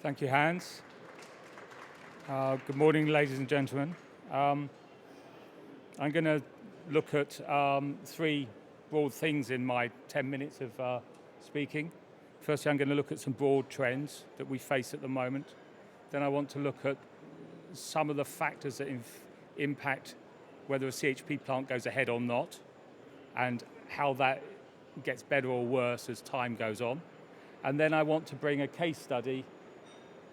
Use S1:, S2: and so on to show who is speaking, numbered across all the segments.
S1: Thank you, Hans. Good morning, ladies and gentlemen. I'm going to look at three broad things in my 10 minutes of speaking. Firstly, I'm going to look at some broad trends that we face at the moment. Then I want to look at some of the factors that impact whether a CHP plant goes ahead or not, and how that gets better or worse as time goes on. And then I want to bring a case study,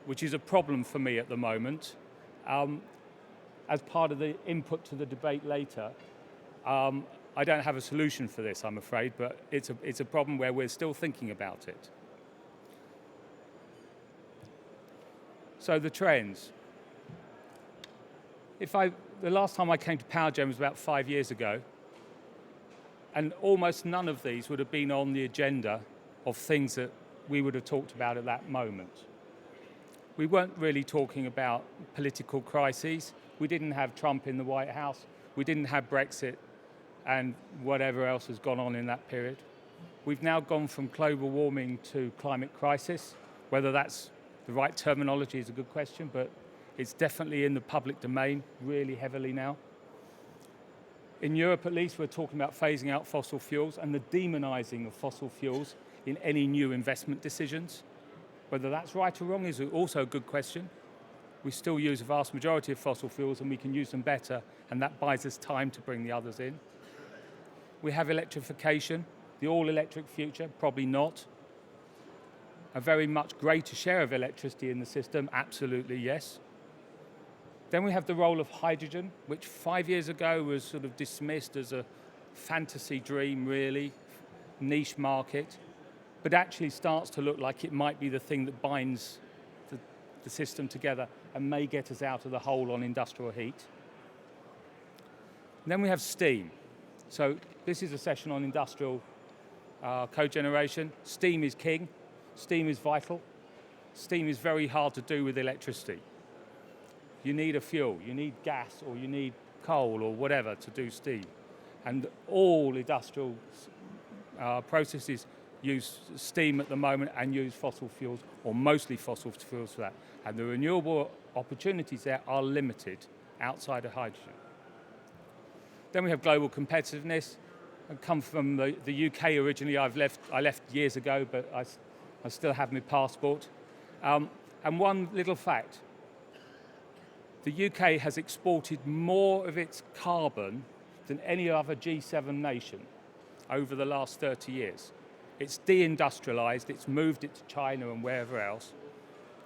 S1: which is a problem for me at the moment, as part of the input to the debate later. I don't have a solution for this, I'm afraid, but it's a problem where we're still thinking about it. So the trends. The last time I came to PowerGen was about 5 years ago, and almost none of these would have been on the agenda of things that we would have talked about at that moment. We weren't really talking about political crises. We didn't have Trump in the White House. We didn't have Brexit and whatever else has gone on in that period. We've now gone from global warming to climate crisis. Whether that's the right terminology is a good question, but it's definitely in the public domain really heavily now. In Europe, at least, we're talking about phasing out fossil fuels and the demonizing of fossil fuels in any new investment decisions. Whether that's right or wrong is also a good question. We still use a vast majority of fossil fuels and we can use them better, and that buys us time to bring the others in. We have electrification, the all-electric future, probably not. A very much greater share of electricity in the system, absolutely yes. Then we have the role of hydrogen, which 5 years ago was sort of dismissed as a fantasy dream, really, niche market, but actually starts to look like it might be the thing that binds the system together and may get us out of the hole on industrial heat. And then we have steam. So this is a session on industrial cogeneration. Steam is king. Steam is vital. Steam is very hard to do with electricity. You need a fuel, you need gas, or you need coal or whatever to do steam. And all industrial processes use steam at the moment and use fossil fuels, or mostly fossil fuels for that. And the renewable opportunities there are limited outside of hydrogen. Then we have global competitiveness. I come from the UK originally. I left years ago, but I still have my passport. And one little fact, the UK has exported more of its carbon than any other G7 nation over the last 30 years. It's deindustrialized, it's moved it to China and wherever else.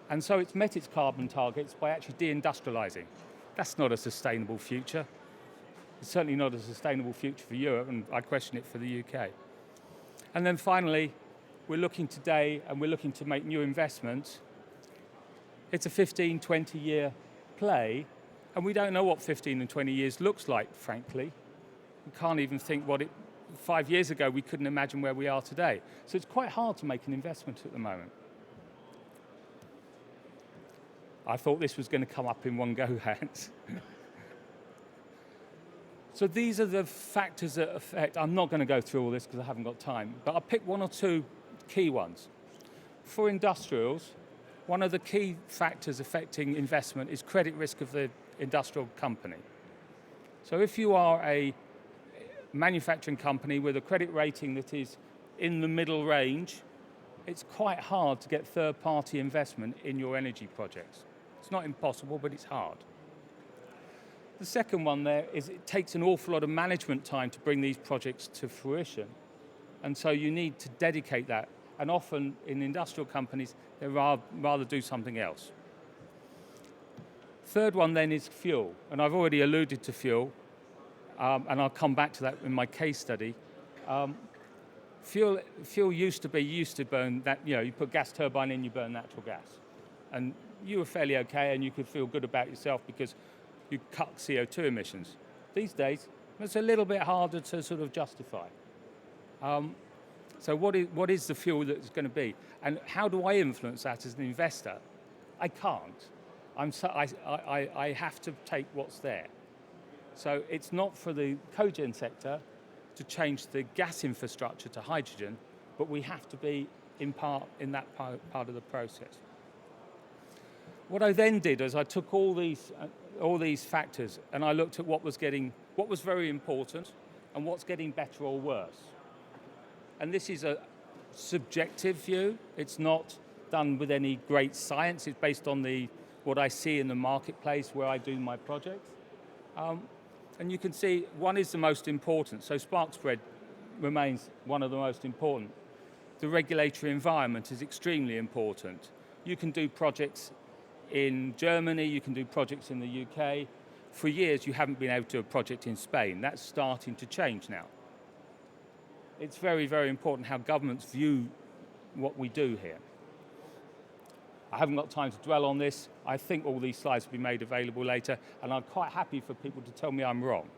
S1: And so it's met its carbon targets by actually deindustrializing. That's not a sustainable future. It's certainly not a sustainable future for Europe, and I question it for the UK. And then finally, we're looking today and we're looking to make new investments. It's a 15, 20-year play, and we don't know what 15 and 20 years looks like, frankly. We can't even think 5 years ago, we couldn't imagine where we are today. So it's quite hard to make an investment at the moment. I thought this was going to come up in one go, Hans. So these are the factors that affect, I'm not going to go through all this because I haven't got time, but I'll pick one or two key ones. For industrials, one of the key factors affecting investment is credit risk of the industrial company. So if you are a manufacturing company with a credit rating that is in the middle range, it's quite hard to get third-party investment in your energy projects. It's not impossible, but it's hard. The second one there is it takes an awful lot of management time to bring these projects to fruition. And so you need to dedicate that. And often in industrial companies, they rather do something else. Third one then is fuel. And I've already alluded to fuel, and I'll come back to that in my case study. Fuel used to burn that, you put gas turbine in, you burn natural gas. And you were fairly okay and you could feel good about yourself because you cut CO2 emissions. These days, it's a little bit harder to sort of justify. So what is the fuel that it's going to be? And how do I influence that as an investor? I can't. I have to take what's there. So it's not for the cogen sector to change the gas infrastructure to hydrogen, but we have to be in that part of the process. What I then did is I took all these factors and I looked at what was very important and what's getting better or worse. And this is a subjective view. It's not done with any great science. It's based on what I see in the marketplace where I do my projects. And you can see one is the most important. So spark spread remains one of the most important. The regulatory environment is extremely important. You can do projects in Germany, you can do projects in the UK. For years, you haven't been able to do a project in Spain. That's starting to change now. It's very, very important how governments view what we do here. I haven't got time to dwell on this. I think all these slides will be made available later, and I'm quite happy for people to tell me I'm wrong.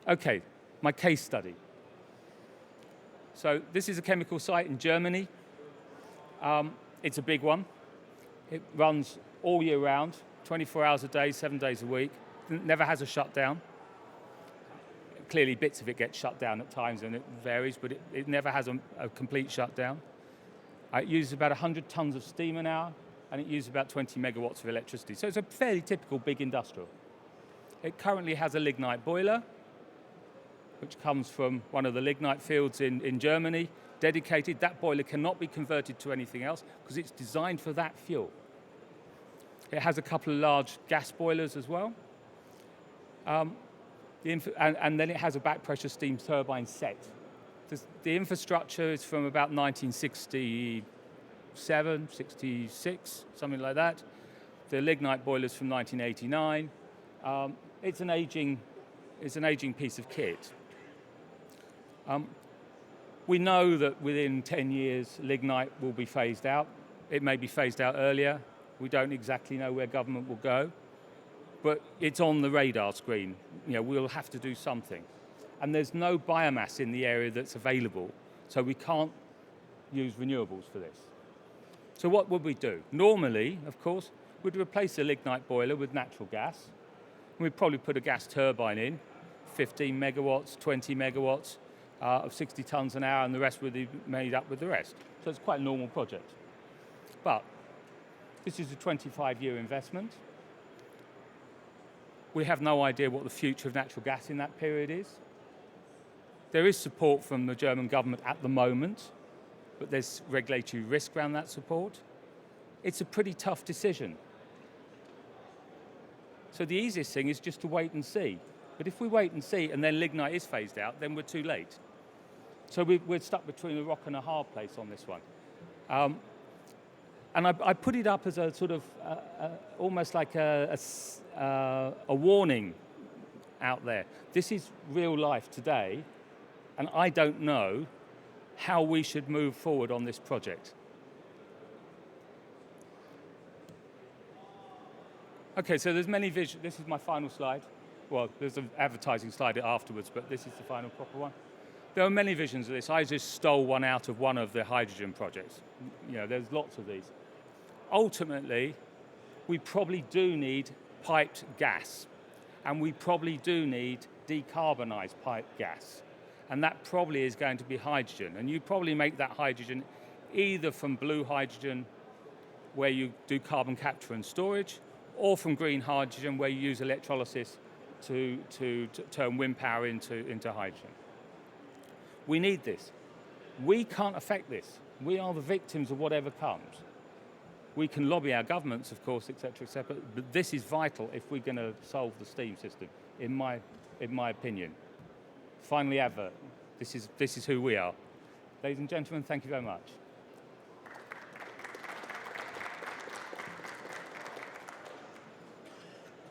S1: Okay, my case study. So this is a chemical site in Germany. It's a big one. It runs all year round, 24 hours a day, 7 days a week. It never has a shutdown. Clearly bits of it get shut down at times and it varies, but it never has a complete shutdown. It uses about 100 tons of steam an hour and it uses about 20 megawatts of electricity. So it's a fairly typical big industrial. It currently has a lignite boiler, which comes from one of the lignite fields in Germany, dedicated. That boiler cannot be converted to anything else because it's designed for that fuel. It has a couple of large gas boilers as well. And then it has a back pressure steam turbine set. The infrastructure is from about 1967, 66, something like that. The lignite boiler's from 1989. It's an aging piece of kit. We know that within 10 years, lignite will be phased out. It may be phased out earlier. We don't exactly know where government will go, but it's on the radar screen. We'll have to do something. And there's no biomass in the area that's available, so we can't use renewables for this. So what would we do? Normally, of course, we'd replace the lignite boiler with natural gas. We'd probably put a gas turbine in, 15 megawatts, 20 megawatts of 60 tons an hour, and the rest would be made up with the rest. So it's quite a normal project. But this is a 25-year investment. We have no idea what the future of natural gas in that period is. There is support from the German government at the moment, but there's regulatory risk around that support. It's a pretty tough decision. So the easiest thing is just to wait and see. But if we wait and see and then lignite is phased out, then we're too late. So we're stuck between a rock and a hard place on this one. And I put it up as a sort of almost like a warning out there. This is real life today, and I don't know how we should move forward on this project. Okay, so there's many visions. This is my final slide. Well, there's an advertising slide afterwards, but this is the final proper one. There are many visions of this. I just stole one out of one of the hydrogen projects. There's lots of these. Ultimately, we probably do need piped gas, and we probably do need decarbonized piped gas. And that probably is going to be hydrogen. And you probably make that hydrogen either from blue hydrogen, where you do carbon capture and storage, or from green hydrogen, where you use electrolysis to turn wind power into hydrogen. We need this. We can't affect this. We are the victims of whatever comes. We can lobby our governments, of course, et cetera, but this is vital if we're going to solve the steam system, in my opinion. Finally, advert. This is who we are. Ladies and gentlemen, thank you very much.